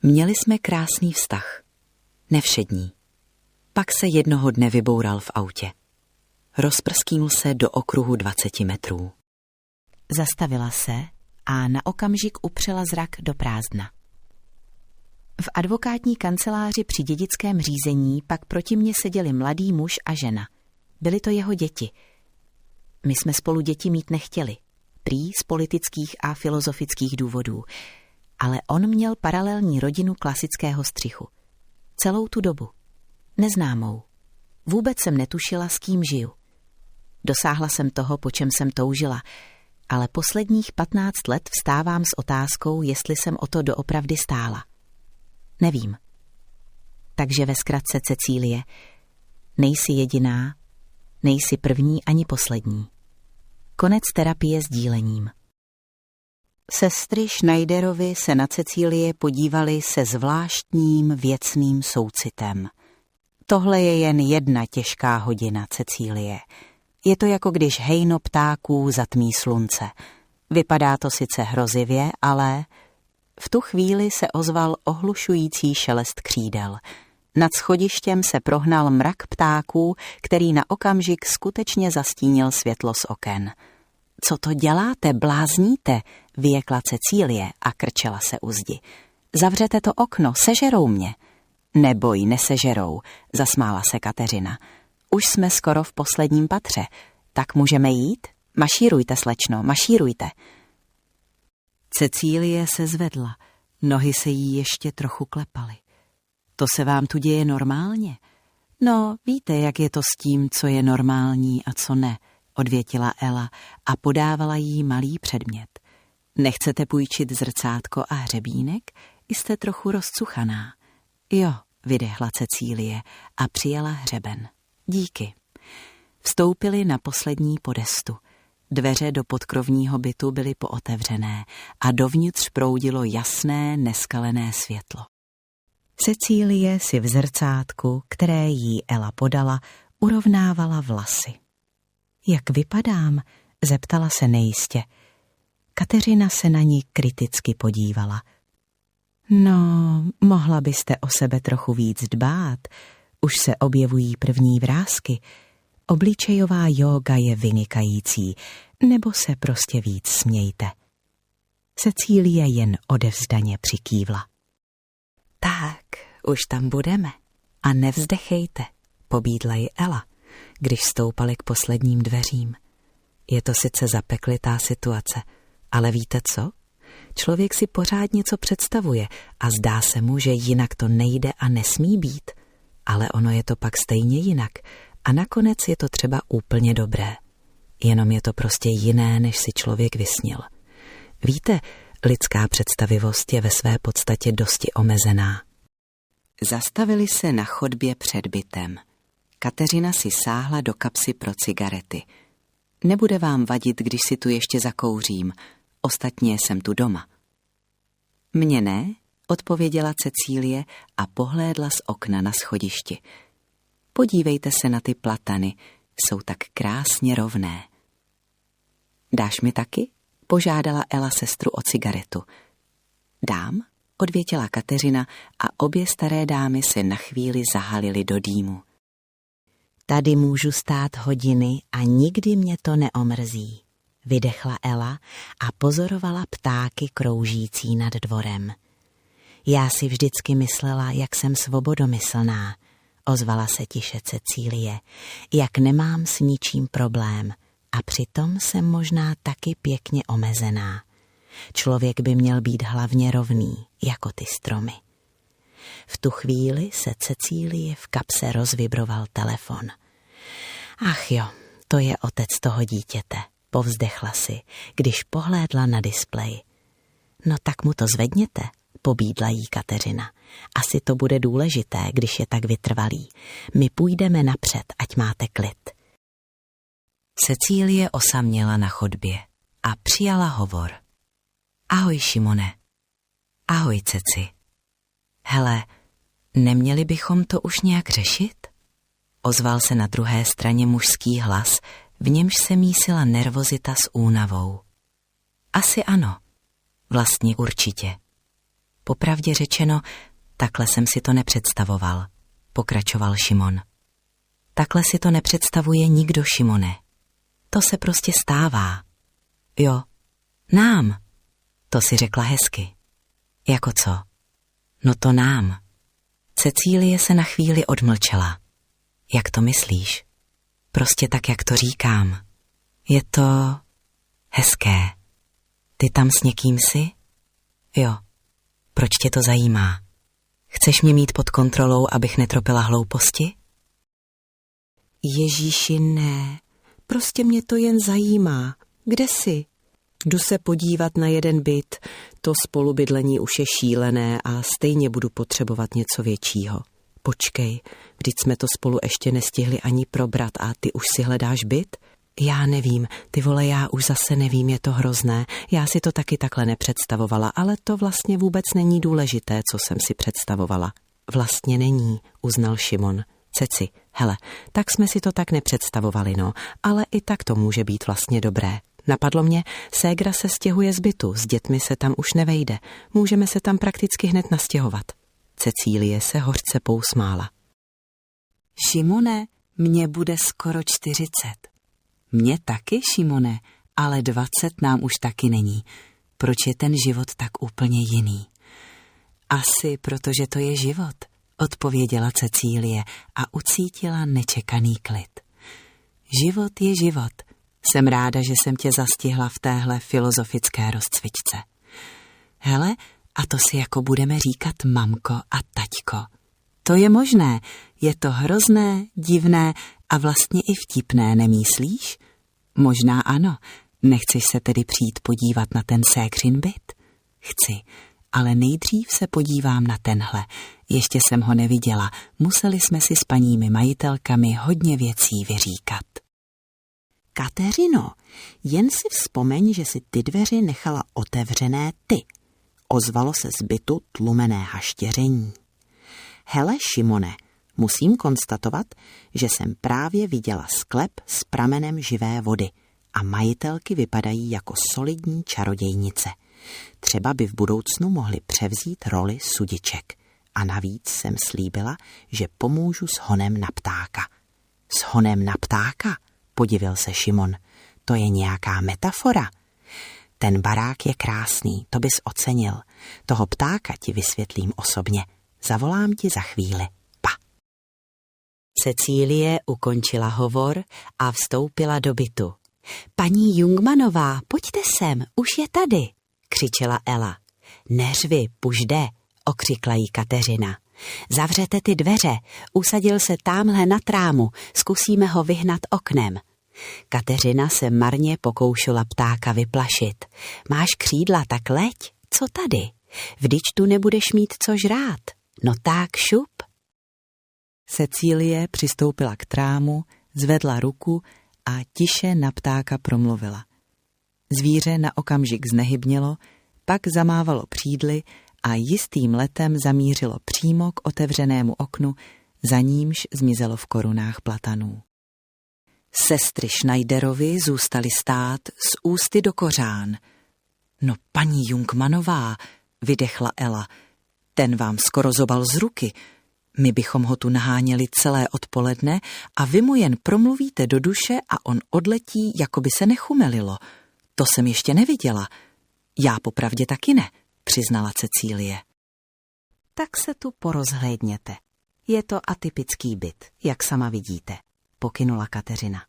Měli jsme krásný vztah. Nevšední. Pak se jednoho dne vyboural v autě. Rozprsknul se do okruhu 20 metrů. Zastavila se a na okamžik upřela zrak do prázdna. V advokátní kanceláři při dědickém řízení pak proti mně seděli mladý muž a žena. Byly to jeho děti. My jsme spolu děti mít nechtěli. Prý z politických a filozofických důvodů. Ale on měl paralelní rodinu klasického střichu. Celou tu dobu. Neznámou. Vůbec jsem netušila, s kým žiju. Dosáhla jsem toho, po čem jsem toužila, ale posledních 15 let vstávám s otázkou, jestli jsem o to doopravdy stála. Nevím. Takže ve zkratce, Cecílie, nejsi jediná, nejsi první ani poslední. Konec terapie sdílením. Sestry Schneiderovi se na Cecílie podívaly se zvláštním věcným soucitem. Tohle je jen jedna těžká hodina, Cecílie. Je to jako když hejno ptáků zatmí slunce. Vypadá to sice hrozivě, ale... V tu chvíli se ozval ohlušující šelest křídel. Nad schodištěm se prohnal mrak ptáků, který na okamžik skutečně zastínil světlo z oken. Co to děláte, blázníte, vyjekla Cecílie a krčela se u zdi. Zavřete to okno, sežerou mě. Neboj, nesežerou, zasmála se Kateřina. Už jsme skoro v posledním patře, tak můžeme jít? Mašírujte, slečno, mašírujte. Cecílie se zvedla, nohy se jí ještě trochu klepaly. To se vám tu děje normálně? No, víte, jak je to s tím, co je normální a co ne, odvětila Ela a podávala jí malý předmět. Nechcete půjčit zrcátko a hřebínek? Jste trochu rozcuchaná. Jo, vydechla Cecílie a přijala hřeben. Díky. Vstoupili na poslední podestu. Dveře do podkrovního bytu byly pootevřené a dovnitř proudilo jasné, neskalené světlo. Cecílie si v zrcátku, které jí Ela podala, urovnávala vlasy. Jak vypadám? Zeptala se nejistě. Kateřina se na ní kriticky podívala. No, mohla byste o sebe trochu víc dbát. Už se objevují první vrásky. Obličejová jóga je vynikající, nebo se prostě víc smějte. Cecílie jen odevzdaně přikývla. Tak, už tam budeme. A nevzdechejte, pobídla ji Ela, když stoupali k posledním dveřím. Je to sice zapeklitá situace, ale víte co? Člověk si pořád něco představuje a zdá se mu, že jinak to nejde a nesmí být. Ale ono je to pak stejně jinak a nakonec je to třeba úplně dobré. Jenom je to prostě jiné, než si člověk vysnil. Víte, lidská představivost je ve své podstatě dosti omezená. Zastavili se na chodbě před bytem. Kateřina si sáhla do kapsy pro cigarety. Nebude vám vadit, když si tu ještě zakouřím. Ostatně jsem tu doma. Mně ne, odpověděla Cecílie a pohlédla z okna na schodišti. Podívejte se na ty platany, jsou tak krásně rovné. Dáš mi taky? Požádala Ela sestru o cigaretu. Dám? Odvětila Kateřina a obě staré dámy se na chvíli zahalily do dýmu. Tady můžu stát hodiny a nikdy mě to neomrzí, vydechla Ela a pozorovala ptáky kroužící nad dvorem. Já si vždycky myslela, jak jsem svobodomyslná, ozvala se tiše Cecílie, jak nemám s ničím problém, A přitom jsem možná taky pěkně omezená. Člověk by měl být hlavně rovný, jako ty stromy. V tu chvíli se Cecílie v kapse rozvibroval telefon. Ach jo, to je otec toho dítěte, povzdechla si, když pohlédla na displej. No tak mu to zvedněte, pobídla jí Kateřina. Asi to bude důležité, když je tak vytrvalý. My půjdeme napřed, ať máte klid. Cecílie osaměla na chodbě a přijala hovor. Ahoj, Šimone. Ahoj, Ceci. Hele, neměli bychom to už nějak řešit? Ozval se na druhé straně mužský hlas, v němž se mísila nervozita s únavou. Asi ano, vlastně určitě. Popravdě řečeno, takhle jsem si to nepředstavoval, pokračoval Šimon. Takhle si to nepředstavuje nikdo, Šimone. To se prostě stává. Jo, nám. To si řekla hezky. Jako co? No to nám. Cecílie se na chvíli odmlčela. Jak to myslíš? Prostě tak, jak to říkám. Je to hezké. Ty tam s někým jsi? Jo. Proč tě to zajímá? Chceš mě mít pod kontrolou, abych netropila hlouposti? Ježíši, ne. Prostě mě to jen zajímá. Kde jsi? Jdu se podívat na jeden byt. To spolubydlení už je šílené a stejně budu potřebovat něco většího. Počkej, vždyť jsme to spolu ještě nestihli ani probrat a ty už si hledáš byt? Já nevím, ty vole, já už zase nevím, je to hrozné. Já si to taky takhle nepředstavovala, ale to vlastně vůbec není důležité, co jsem si představovala. Vlastně není, uznal Šimon. Ceci, hele, tak jsme si to tak nepředstavovali, no, ale i tak to může být vlastně dobré. Napadlo mě, ségra se stěhuje z bytu, s dětmi se tam už nevejde. Můžeme se tam prakticky hned nastěhovat. Cecílie se hořce pousmála. Šimone, mně bude skoro 40. Mně taky, Šimone, ale 20 nám už taky není. Proč je ten život tak úplně jiný? Asi protože to je život, odpověděla Cecílie a ucítila nečekaný klid. Život je život. Jsem ráda, že jsem tě zastihla v téhle filozofické rozcvičce. Hele, a to si jako budeme říkat mamko a taťko. To je možné, je to hrozné, divné a vlastně i vtipné, nemyslíš? Možná ano, nechceš se tedy přijít podívat na ten ségřin byt? Chci, ale nejdřív se podívám na tenhle. Ještě jsem ho neviděla, museli jsme si s paními majitelkami hodně věcí vyříkat. Kateřino, jen si vzpomeň, že si ty dveře nechala otevřené ty. Ozvalo se z bytu tlumené haštěření. Hele, Šimone, musím konstatovat, že jsem právě viděla sklep s pramenem živé vody a majitelky vypadají jako solidní čarodějnice. Třeba by v budoucnu mohly převzít roli sudiček. A navíc jsem slíbila, že pomůžu s honem na ptáka. S honem na ptáka? Podivil se Šimon. To je nějaká metafora. Ten barák je krásný, to bys ocenil. Toho ptáka ti vysvětlím osobně. Zavolám ti za chvíli. Pa. Cecílie ukončila hovor a vstoupila do bytu. Paní Jungmanová, pojďte sem, už je tady, křičela Ela. Neřvi, puš jde, okřikla jí Kateřina. Zavřete ty dveře, usadil se támhle na trámu, zkusíme ho vyhnat oknem. Kateřina se marně pokoušela ptáka vyplašit. Máš křídla, tak leď, co tady? Vždyť tu nebudeš mít co žrát. No tak šup. Cecílie přistoupila k trámu, zvedla ruku a tiše na ptáka promluvila. Zvíře na okamžik znehybnělo, pak zamávalo křídly a jistým letem zamířilo přímo k otevřenému oknu, za nímž zmizelo v korunách platanů. Sestry Schneiderovi zůstaly stát s ústy do kořán. No paní Jungmanová, vydechla Ela, ten vám skoro zobal z ruky. My bychom ho tu naháněli celé odpoledne a vy mu jen promluvíte do duše a on odletí, jako by se nechumelilo. To jsem ještě neviděla. Já popravdě taky ne, přiznala Cecílie. Tak se tu porozhlédněte. Je to atypický byt, jak sama vidíte, pokynula Kateřina.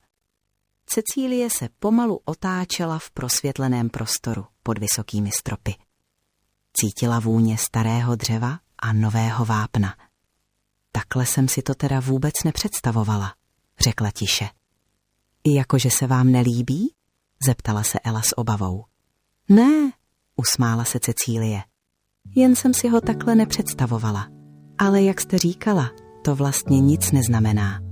Cecílie se pomalu otáčela v prosvětleném prostoru pod vysokými stropy. Cítila vůně starého dřeva a nového vápna. Takhle jsem si to teda vůbec nepředstavovala, řekla tiše. Jakože se vám nelíbí? Zeptala se Ela s obavou. Ne, usmála se Cecílie. Jen jsem si ho takhle nepředstavovala. Ale jak jste říkala, to vlastně nic neznamená.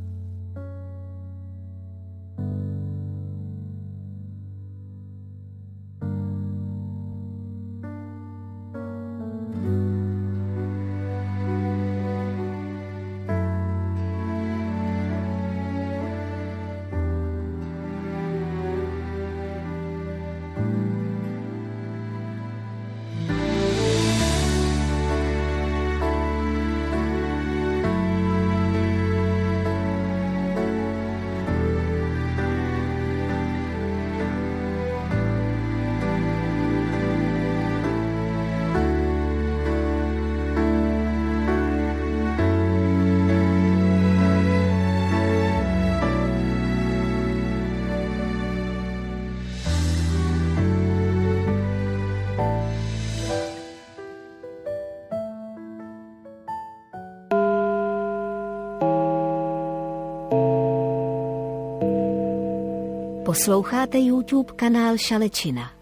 Posloucháte YouTube kanál Šalečina.